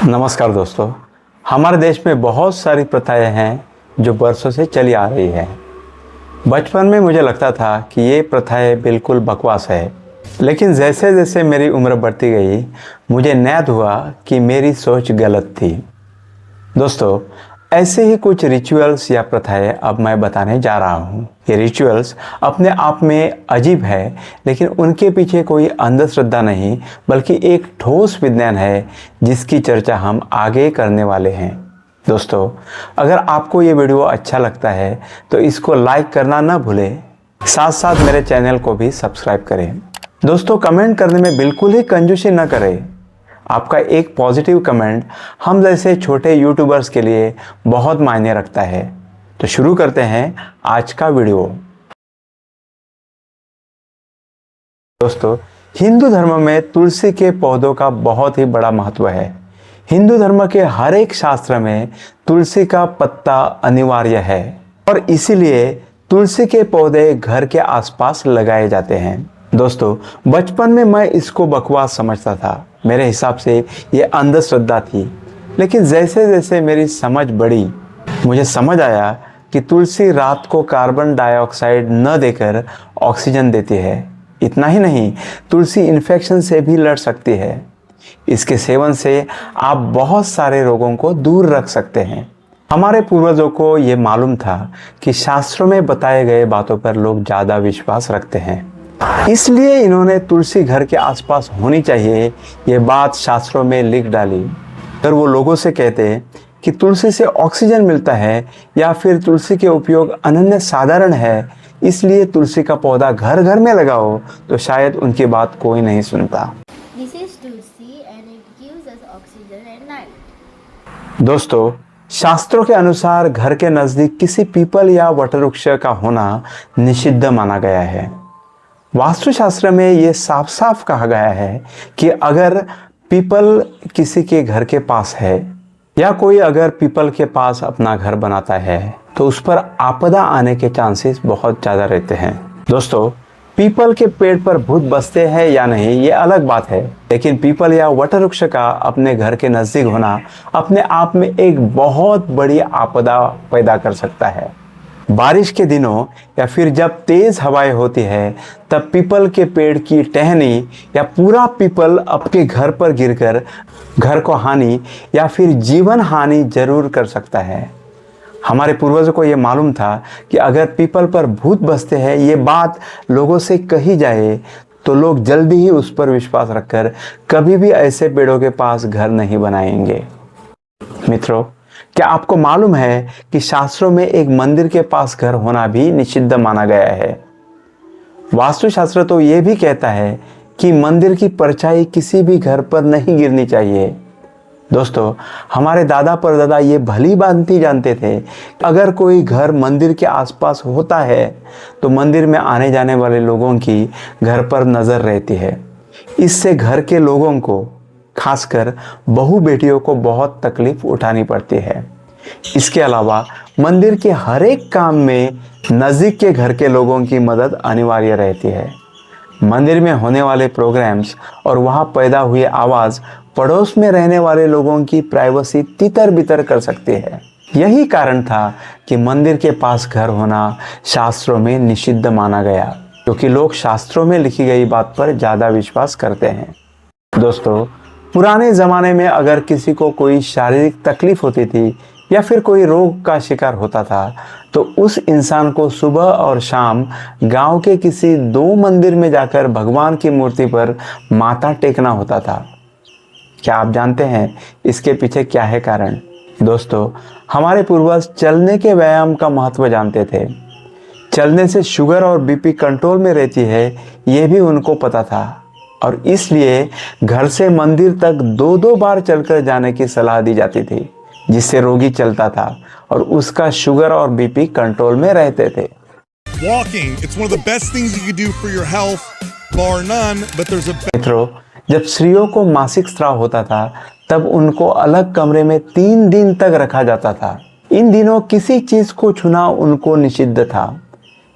नमस्कार दोस्तों। हमारे देश में बहुत सारी प्रथाएं हैं जो बरसों से चली आ रही हैं। बचपन में मुझे लगता था कि ये प्रथाएं बिल्कुल बकवास है, लेकिन जैसे जैसे मेरी उम्र बढ़ती गई मुझे ज्ञात हुआ कि मेरी सोच गलत थी। दोस्तों, ऐसे ही कुछ रिचुअल्स या प्रथाएं अब मैं बताने जा रहा हूँ। ये रिचुअल्स अपने आप में अजीब है, लेकिन उनके पीछे कोई अंधश्रद्धा नहीं बल्कि एक ठोस विज्ञान है जिसकी चर्चा हम आगे करने वाले हैं। दोस्तों, अगर आपको ये वीडियो अच्छा लगता है तो इसको लाइक करना ना भूलें, साथ साथ मेरे चैनल को भी सब्सक्राइब करें। दोस्तों, कमेंट करने में बिल्कुल ही कंजूसी ना करें। आपका एक पॉजिटिव कमेंट हम जैसे छोटे यूट्यूबर्स के लिए बहुत मायने रखता है। तो शुरू करते हैं आज का वीडियो। दोस्तों, हिंदू धर्म में तुलसी के पौधों का बहुत ही बड़ा महत्व है। हिंदू धर्म के हर एक शास्त्र में तुलसी का पत्ता अनिवार्य है और इसीलिए तुलसी के पौधे घर के आसपास लगाए जाते हैं। दोस्तों, बचपन में मैं इसको बकवास समझता था। मेरे हिसाब से ये अंधश्रद्धा थी, लेकिन जैसे जैसे मेरी समझ बढ़ी मुझे समझ आया कि तुलसी रात को कार्बन डाइऑक्साइड न देकर ऑक्सीजन देती है। इतना ही नहीं, तुलसी इन्फेक्शन से भी लड़ सकती है। इसके सेवन से आप बहुत सारे रोगों को दूर रख सकते हैं। हमारे पूर्वजों को ये मालूम था कि शास्त्रों में बताए गए बातों पर लोग ज़्यादा विश्वास रखते हैं, इसलिए इन्होंने तुलसी घर के आसपास होनी चाहिए ये बात शास्त्रों में लिख डाली। अगर वो लोगों से कहते कि तुलसी से ऑक्सीजन मिलता है या फिर तुलसी के उपयोग अनन्य साधारण है, इसलिए तुलसी का पौधा घर घर में लगाओ, तो शायद उनकी बात कोई नहीं सुनता। This is Tulsi and it gives us oxygen at night. दोस्तों, शास्त्रों के अनुसार घर के नज़दीक किसी पीपल या वटवृक्ष का होना निषिद्ध माना गया है। वास्तुशास्त्र में ये साफ साफ कहा गया है कि अगर पीपल किसी के घर के पास है या कोई अगर पीपल के पास अपना घर बनाता है तो उस पर आपदा आने के चांसेस बहुत ज़्यादा रहते हैं। दोस्तों, पीपल के पेड़ पर भूत बसते हैं या नहीं ये अलग बात है, लेकिन पीपल या वटवृक्ष का अपने घर के नज़दीक होना अपने आप में एक बहुत बड़ी आपदा पैदा कर सकता है। बारिश के दिनों या फिर जब तेज हवाएं होती है तब पीपल के पेड़ की टहनी या पूरा पीपल आपके घर पर गिरकर घर को हानि या फिर जीवन हानि जरूर कर सकता है। हमारे पूर्वजों को ये मालूम था कि अगर पीपल पर भूत बसते हैं ये बात लोगों से कही जाए तो लोग जल्दी ही उस पर विश्वास रखकर कभी भी ऐसे पेड़ों के पास घर नहीं बनाएंगे। मित्रों, क्या आपको मालूम है कि शास्त्रों में एक मंदिर के पास घर होना भी निषिद्ध माना गया है। वास्तुशास्त्र तो ये भी कहता है कि मंदिर की परछाई किसी भी घर पर नहीं गिरनी चाहिए। दोस्तों, हमारे दादा परदादा ये भली भांति जानते थे अगर कोई घर मंदिर के आसपास होता है तो मंदिर में आने जाने वाले लोगों की घर पर नज़र रहती है। इससे घर के लोगों को, खासकर बहू बेटियों को बहुत तकलीफ उठानी पड़ती है। इसके अलावा मंदिर के हर एक काम में नज़दीक के घर के लोगों की मदद अनिवार्य रहती है। मंदिर में होने वाले प्रोग्राम्स और वहाँ पैदा हुई आवाज़ पड़ोस में रहने वाले लोगों की प्राइवेसी तितर बितर कर सकती है। यही कारण था कि मंदिर के पास घर होना शास्त्रों में निषिद्ध माना गया, क्योंकि लोग शास्त्रों में लिखी गई बात पर ज़्यादा विश्वास करते हैं। दोस्तों, पुराने ज़माने में अगर किसी को कोई शारीरिक तकलीफ होती थी या फिर कोई रोग का शिकार होता था तो उस इंसान को सुबह और शाम गांव के किसी दो मंदिर में जाकर भगवान की मूर्ति पर माथा टेकना होता था। क्या आप जानते हैं इसके पीछे क्या है कारण? दोस्तों, हमारे पूर्वज चलने के व्यायाम का महत्व जानते थे। चलने से शुगर और बीपी कंट्रोल में रहती है ये भी उनको पता था और इसलिए घर से मंदिर तक दो दो बार चलकर जाने की सलाह दी जाती थी, जिससे रोगी चलता था और उसका शुगर और बीपी कंट्रोल में रहते थे। Walking, it's one of the best things you can do for your health, bar none, but there's a मित्रों, जब स्त्रियों को मासिक स्राव होता था तब उनको अलग कमरे में 3 दिन तक रखा जाता था। इन दिनों किसी चीज को छूना उनको निषिद्ध था।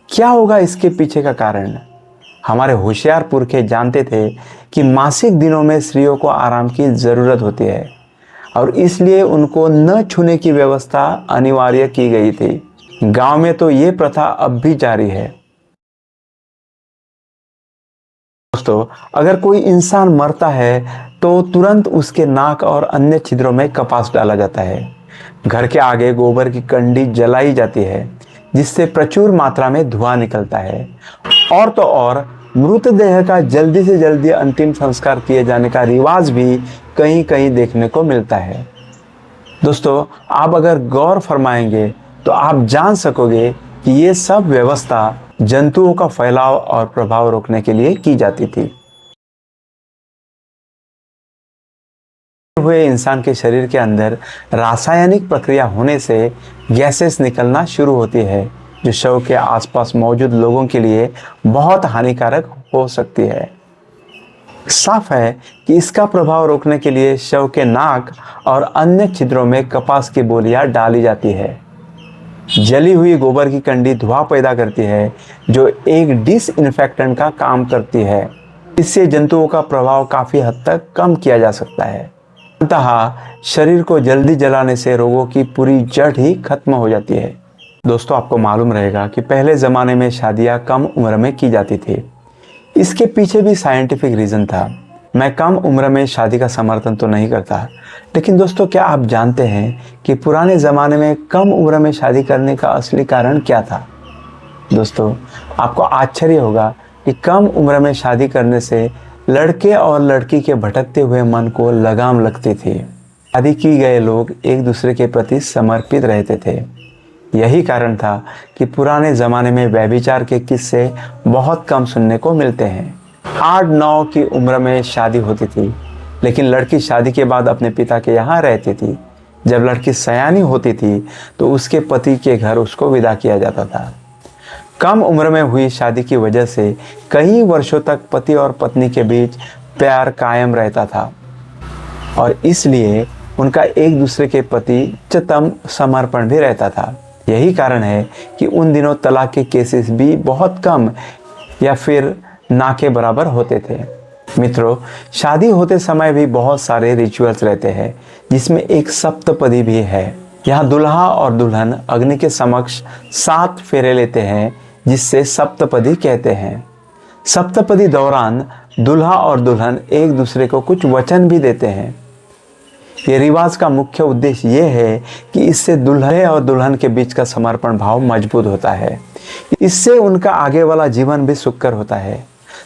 क्या होगा इसके पीछे का कारण? हमारे होशियार पुरखे जानते थे कि मासिक दिनों में स्त्रियों को आराम की ज़रूरत होती है। और इसलिए उनको न छूने की व्यवस्था अनिवार्य की गई थी। गांव में तो ये प्रथा अब भी जारी है। दोस्तों, अगर कोई इंसान मरता है तो तुरंत उसके नाक और अन्य छिद्रों में कपास डाला जाता है। घर के आगे गोबर की कंडी जलाई जाती है, जिससे प्रचुर मात्रा में धुआं निकलता है। और तो और मृतदेह का जल्दी से जल्दी अंतिम संस्कार किए जाने का रिवाज भी कहीं कहीं देखने को मिलता है। दोस्तों, आप अगर गौर फरमाएंगे तो आप जान सकोगे कि ये सब व्यवस्था जंतुओं का फैलाव और प्रभाव रोकने के लिए की जाती थी। हुए इंसान के शरीर के अंदर रासायनिक प्रक्रिया होने से गैसेस निकलना शुरू होती है, जो शव के आसपास मौजूद लोगों के लिए बहुत हानिकारक हो सकती है। साफ है कि इसका प्रभाव रोकने के लिए शव के नाक और अन्य छिद्रों में कपास की बोलियां डाली जाती है। जली हुई गोबर की कंडी धुआं पैदा करती है, जो एक डिसइंफेक्टेंट का काम करती है। इससे जंतुओं का प्रभाव काफी हद तक कम किया जा सकता है। अंततः शरीर को जल्दी जलाने से रोगों की पूरी जड़ ही खत्म हो जाती है। दोस्तों, आपको मालूम रहेगा कि पहले ज़माने में शादियाँ कम उम्र में की जाती थी। इसके पीछे भी साइंटिफिक रीज़न था। मैं कम उम्र में शादी का समर्थन तो नहीं करता, लेकिन दोस्तों, क्या आप जानते हैं कि पुराने ज़माने में कम उम्र में शादी करने का असली कारण क्या था? दोस्तों, आपको आश्चर्य होगा कि कम उम्र में शादी करने से लड़के और लड़की के भटकते हुए मन को लगाम लगती थी। शादी की गए लोग एक दूसरे के प्रति समर्पित रहते थे। यही कारण था कि पुराने ज़माने में व्यभिचार के किस्से बहुत कम सुनने को मिलते हैं। 8-9 की उम्र में शादी होती थी, लेकिन लड़की शादी के बाद अपने पिता के यहाँ रहती थी। जब लड़की सयानी होती थी तो उसके पति के घर उसको विदा किया जाता था। कम उम्र में हुई शादी की वजह से कई वर्षों तक पति और पत्नी के बीच प्यार कायम रहता था और इसलिए उनका एक दूसरे के प्रति उच्चतम समर्पण भी रहता था। यही कारण है कि उन दिनों तलाक के केसेस भी बहुत कम या फिर ना के बराबर होते थे। मित्रों, शादी होते समय भी बहुत सारे रिचुअल्स रहते हैं, जिसमें एक सप्तपदी भी है। यहाँ दुल्हा और दुल्हन अग्नि के समक्ष 7 फेरे लेते हैं, जिससे सप्तपदी कहते हैं। सप्तपदी दौरान दुल्हा और दुल्हन एक दूसरे को कुछ वचन भी देते हैं। ये रिवाज का मुख्य उद्देश्य ये है कि इससे दुल्हे और दुल्हन के बीच का समर्पण भाव मजबूत होता है। इससे उनका आगे वाला जीवन भी सुखकर होता है।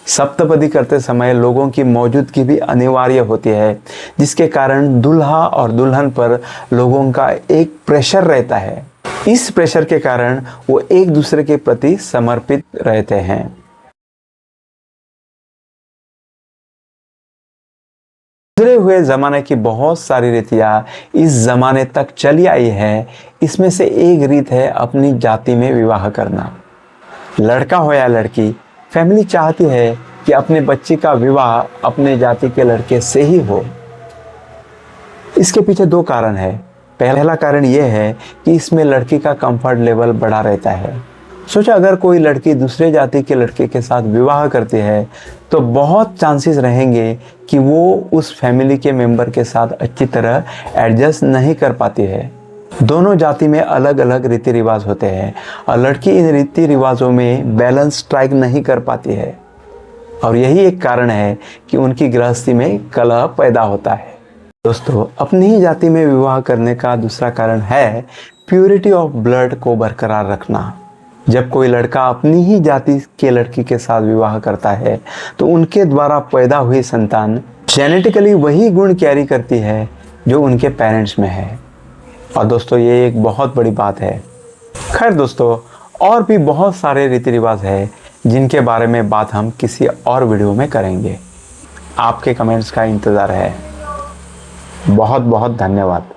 सप्तपदी करते समय लोगों की मौजूदगी भी अनिवार्य होती है, जिसके कारण दुल्हा और दुल्हन पर लोगों का एक प्रेशर रहता है। इस प्रेशर के कारण वो एक दूसरे के प्रति समर्पित रहते हैं। गुजरे हुए ज़माने की बहुत सारी रीतियाँ इस ज़माने तक चली आई है। इसमें से एक रीत है अपनी जाति में विवाह करना। लड़का हो या लड़की, फैमिली चाहती है कि अपने बच्चे का विवाह अपने जाति के लड़के से ही हो। इसके पीछे 2 कारण है। पहला कारण यह है कि इसमें लड़की का कंफर्ट लेवल बढ़ा रहता है। सोचा, अगर कोई लड़की दूसरे जाति के लड़के के साथ विवाह करती है तो बहुत चांसेस रहेंगे कि वो उस फैमिली के मेंबर के साथ अच्छी तरह एडजस्ट नहीं कर पाती है। दोनों जाति में अलग अलग रीति रिवाज होते हैं और लड़की इन रीति रिवाजों में बैलेंस स्ट्राइक नहीं कर पाती है, और यही एक कारण है कि उनकी गृहस्थी में कलह पैदा होता है। दोस्तों, अपनी ही जाति में विवाह करने का दूसरा कारण है प्योरिटी ऑफ ब्लड को बरकरार रखना। जब कोई लड़का अपनी ही जाति के लड़की के साथ विवाह करता है तो उनके द्वारा पैदा हुई संतान जेनेटिकली वही गुण कैरी करती है जो उनके पेरेंट्स में है। और दोस्तों, ये एक बहुत बड़ी बात है। खैर दोस्तों, और भी बहुत सारे रीति रिवाज है जिनके बारे में बात हम किसी और वीडियो में करेंगे। आपके कमेंट्स का इंतज़ार है। बहुत बहुत धन्यवाद।